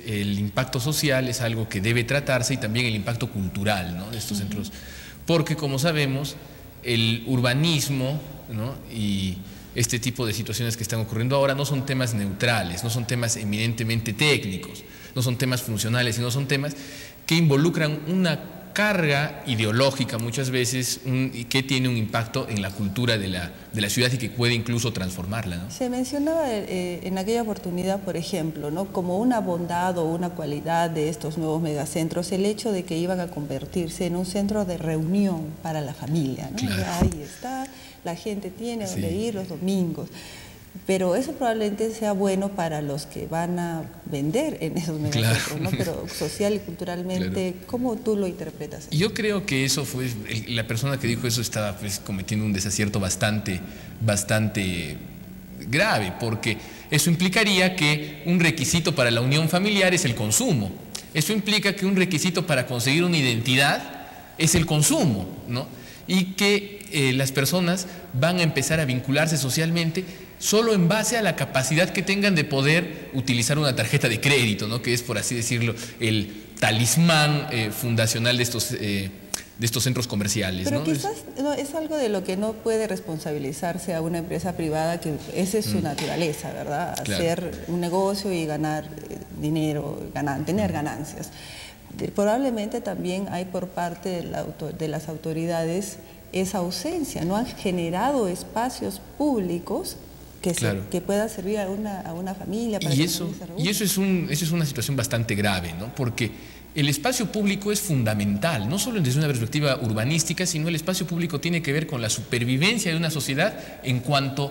El impacto social es algo que debe tratarse y también el impacto cultural, ¿no?, de estos centros, porque como sabemos el urbanismo, ¿no?, y este tipo de situaciones que están ocurriendo ahora no son temas neutrales, no son temas eminentemente técnicos, no son temas funcionales, sino son temas que involucran una carga ideológica muchas veces y que tiene un impacto en la cultura de la ciudad y que puede incluso transformarla, ¿no? Se mencionaba en aquella oportunidad, por ejemplo, ¿no?, como una bondad o una cualidad de estos nuevos megacentros, el hecho de que iban a convertirse en un centro de reunión para la familia, ¿no? Claro. Ahí está, la gente tiene donde ir los domingos. Pero eso probablemente sea bueno para los que van a vender en esos megacentros, claro, ¿no? Pero social y culturalmente, claro, ¿cómo tú lo interpretas? Yo creo que eso fue, la persona que dijo eso estaba pues cometiendo un desacierto bastante grave, porque eso implicaría que un requisito para la unión familiar es el consumo. Eso implica que un requisito para conseguir una identidad es el consumo, ¿no? Y que las personas van a empezar a vincularse socialmente solo en base a la capacidad que tengan de poder utilizar una tarjeta de crédito, ¿no?, que es, por así decirlo, el talismán fundacional de estos centros comerciales. Pero ¿no? Quizás es algo de lo que no puede responsabilizarse a una empresa privada, que esa es su naturaleza, ¿verdad? Claro. Hacer un negocio y ganar dinero, tener ganancias. Probablemente también hay por parte de las autoridades esa ausencia, no han generado espacios públicos que pueda servir a una familia. Para y eso es una situación bastante grave, ¿no?, porque el espacio público es fundamental, no solo desde una perspectiva urbanística, sino el espacio público tiene que ver con la supervivencia de una sociedad en cuanto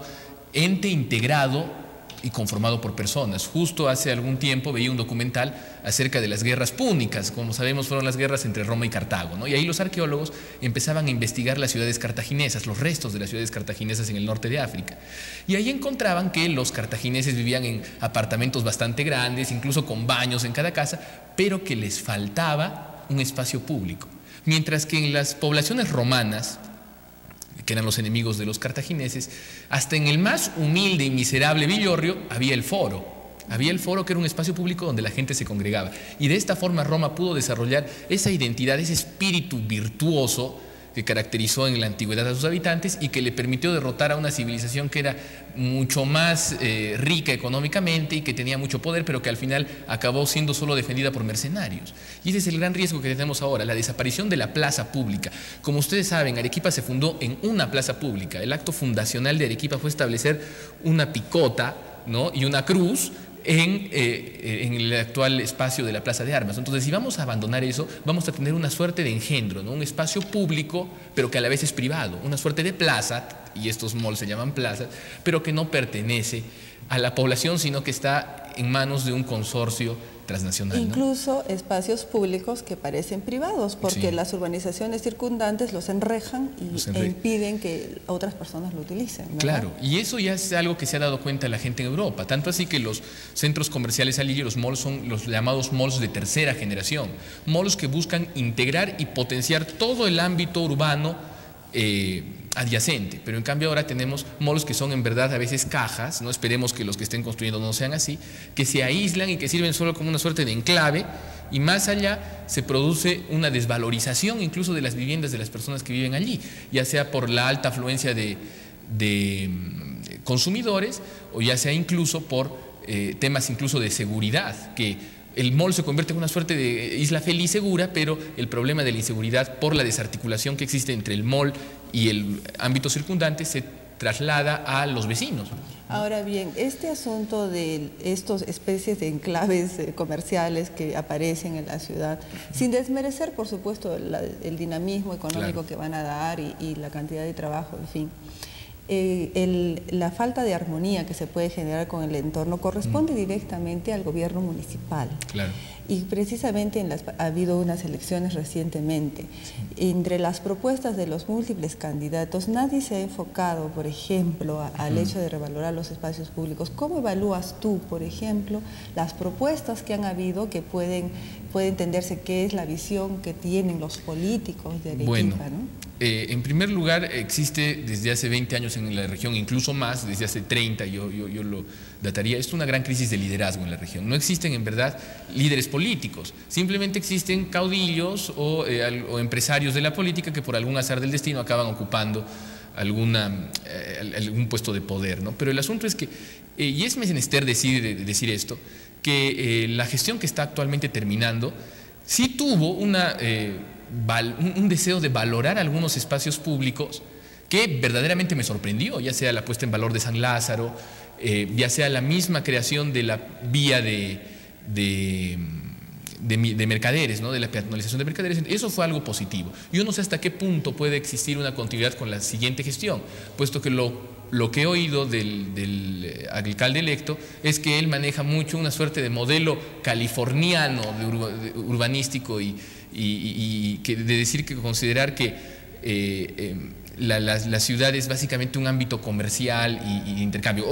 ente integrado y conformado por personas. Justo hace algún tiempo veía un documental acerca de las guerras púnicas. Como sabemos, fueron las guerras entre Roma y Cartago, ¿no? Y ahí los arqueólogos empezaban a investigar las ciudades cartaginesas, los restos de las ciudades cartaginesas en el norte de África. Y ahí encontraban que los cartagineses vivían en apartamentos bastante grandes, incluso con baños en cada casa, pero que les faltaba un espacio público. Mientras que en las poblaciones romanas, que eran los enemigos de los cartagineses, hasta en el más humilde y miserable villorrio había el foro. Había el foro, que era un espacio público donde la gente se congregaba. Y de esta forma Roma pudo desarrollar esa identidad, ese espíritu virtuoso que caracterizó en la antigüedad a sus habitantes y que le permitió derrotar a una civilización que era mucho más rica económicamente y que tenía mucho poder, pero que al final acabó siendo solo defendida por mercenarios. Y ese es el gran riesgo que tenemos ahora, la desaparición de la plaza pública. Como ustedes saben, Arequipa se fundó en una plaza pública. El acto fundacional de Arequipa fue establecer una picota, ¿no?, y una cruz en el actual espacio de la Plaza de Armas. Entonces, si vamos a abandonar eso, vamos a tener una suerte de engendro, ¿no?, un espacio público, pero que a la vez es privado, una suerte de plaza, y estos malls se llaman plazas, pero que no pertenece a la población, sino que está en manos de un consorcio transnacional, incluso, ¿no?, espacios públicos que parecen privados, porque las urbanizaciones circundantes los enrejan e impiden que otras personas lo utilicen, ¿verdad? Claro, y eso ya es algo que se ha dado cuenta la gente en Europa, tanto así que los centros comerciales allí, los malls, son los llamados malls de tercera generación, malls que buscan integrar y potenciar todo el ámbito urbano adyacente, pero en cambio ahora tenemos malls que son en verdad a veces cajas, no esperemos que los que estén construyendo no sean así, que se aíslan y que sirven solo como una suerte de enclave, y más allá se produce una desvalorización incluso de las viviendas de las personas que viven allí, ya sea por la alta afluencia de consumidores o ya sea incluso por temas incluso de seguridad, que el mall se convierte en una suerte de isla feliz segura, pero el problema de la inseguridad por la desarticulación que existe entre el mall y el ámbito circundante se traslada a los vecinos. Ahora bien, este asunto de estas especies de enclaves comerciales que aparecen en la ciudad, sin desmerecer, por supuesto, el dinamismo económico que van a dar y la cantidad de trabajo, en fin, la falta de armonía que se puede generar con el entorno corresponde directamente al gobierno municipal. Claro. Y precisamente ha habido unas elecciones recientemente. Entre las propuestas de los múltiples candidatos, nadie se ha enfocado, por ejemplo, al hecho de revalorar los espacios públicos. ¿Cómo evalúas tú, por ejemplo, las propuestas que han habido que pueden puede entenderse qué es la visión que tienen los políticos de Arequipa, bueno, ¿no? En primer lugar, existe desde hace 20 años en la región, incluso más, desde hace 30, yo lo dataría, es una gran crisis de liderazgo en la región. No existen en verdad líderes políticos, simplemente existen caudillos o empresarios de la política que por algún azar del destino acaban ocupando algún puesto de poder, ¿no? Pero el asunto es que, y es menester decir esto, que la gestión que está actualmente terminando sí tuvo un deseo de valorar algunos espacios públicos que verdaderamente me sorprendió, ya sea la puesta en valor de San Lázaro, ya sea la misma creación de la vía de mercaderes, ¿no? De la peatonalización de mercaderes. Eso fue algo positivo. Yo no sé hasta qué punto puede existir una continuidad con la siguiente gestión, puesto que lo que he oído del alcalde electo es que él maneja mucho una suerte de modelo californiano urbanístico y de decir que considerar que la ciudad es básicamente un ámbito comercial y de intercambio.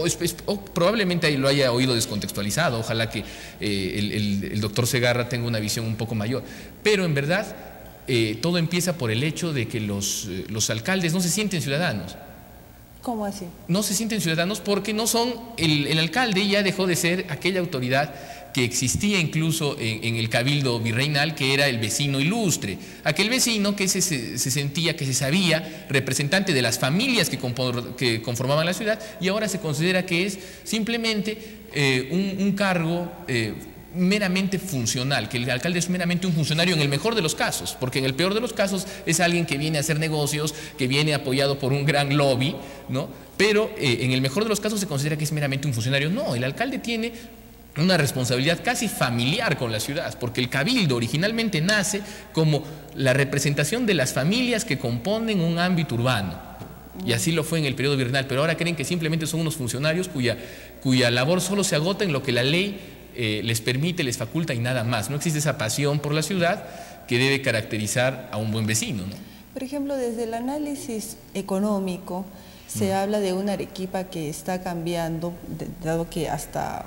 O probablemente lo haya oído descontextualizado. Ojalá que el doctor Segarra tenga una visión un poco mayor. Pero en verdad todo empieza por el hecho de que los alcaldes no se sienten ciudadanos. ¿Cómo así? No se sienten ciudadanos porque no son, el alcalde ya dejó de ser aquella autoridad que existía incluso en el cabildo virreinal, que era el vecino ilustre, aquel vecino que se sentía, que se sabía representante de las familias que conformaban la ciudad, y ahora se considera que es simplemente un cargo meramente funcional, que el alcalde es meramente un funcionario en el mejor de los casos, porque en el peor de los casos es alguien que viene a hacer negocios, que viene apoyado por un gran lobby, ¿no? Pero en el mejor de los casos se considera que es meramente un funcionario. No, el alcalde tiene una responsabilidad casi familiar con la ciudad, porque el cabildo originalmente nace como la representación de las familias que componen un ámbito urbano, y así lo fue en el periodo virreinal, pero ahora creen que simplemente son unos funcionarios cuya labor solo se agota en lo que la ley les permite, les faculta y nada más. No existe esa pasión por la ciudad que debe caracterizar a un buen vecino, ¿no? Por ejemplo, desde el análisis económico se habla de una Arequipa que está cambiando, dado que hasta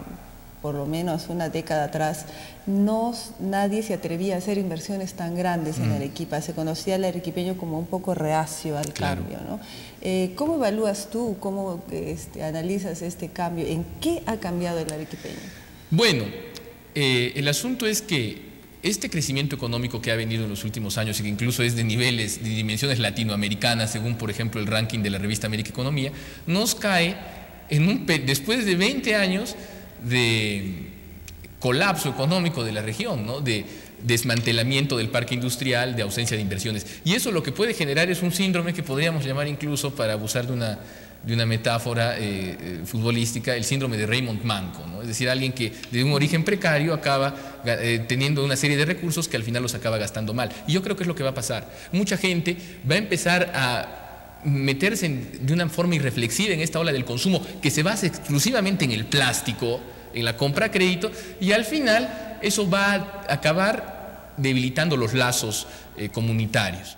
por lo menos una década atrás nadie se atrevía a hacer inversiones tan grandes en Arequipa. Se conocía al arequipeño como un poco reacio al cambio, ¿no? ¿Cómo evalúas tú, cómo analizas este cambio? ¿En qué ha cambiado el arequipeño? Bueno, el asunto es que este crecimiento económico que ha venido en los últimos años y que incluso es de niveles, de dimensiones latinoamericanas, según por ejemplo el ranking de la revista América Economía, nos cae después de 20 años de colapso económico de la región, ¿no? De desmantelamiento del parque industrial, de ausencia de inversiones. Y eso lo que puede generar es un síndrome que podríamos llamar incluso, para abusar de una metáfora futbolística, el síndrome de Raymond Manco, ¿no? Es decir, alguien que de un origen precario acaba teniendo una serie de recursos que al final los acaba gastando mal. Y yo creo que es lo que va a pasar. Mucha gente va a empezar a meterse de una forma irreflexiva en esta ola del consumo que se basa exclusivamente en el plástico, en la compra a crédito, y al final eso va a acabar debilitando los lazos comunitarios.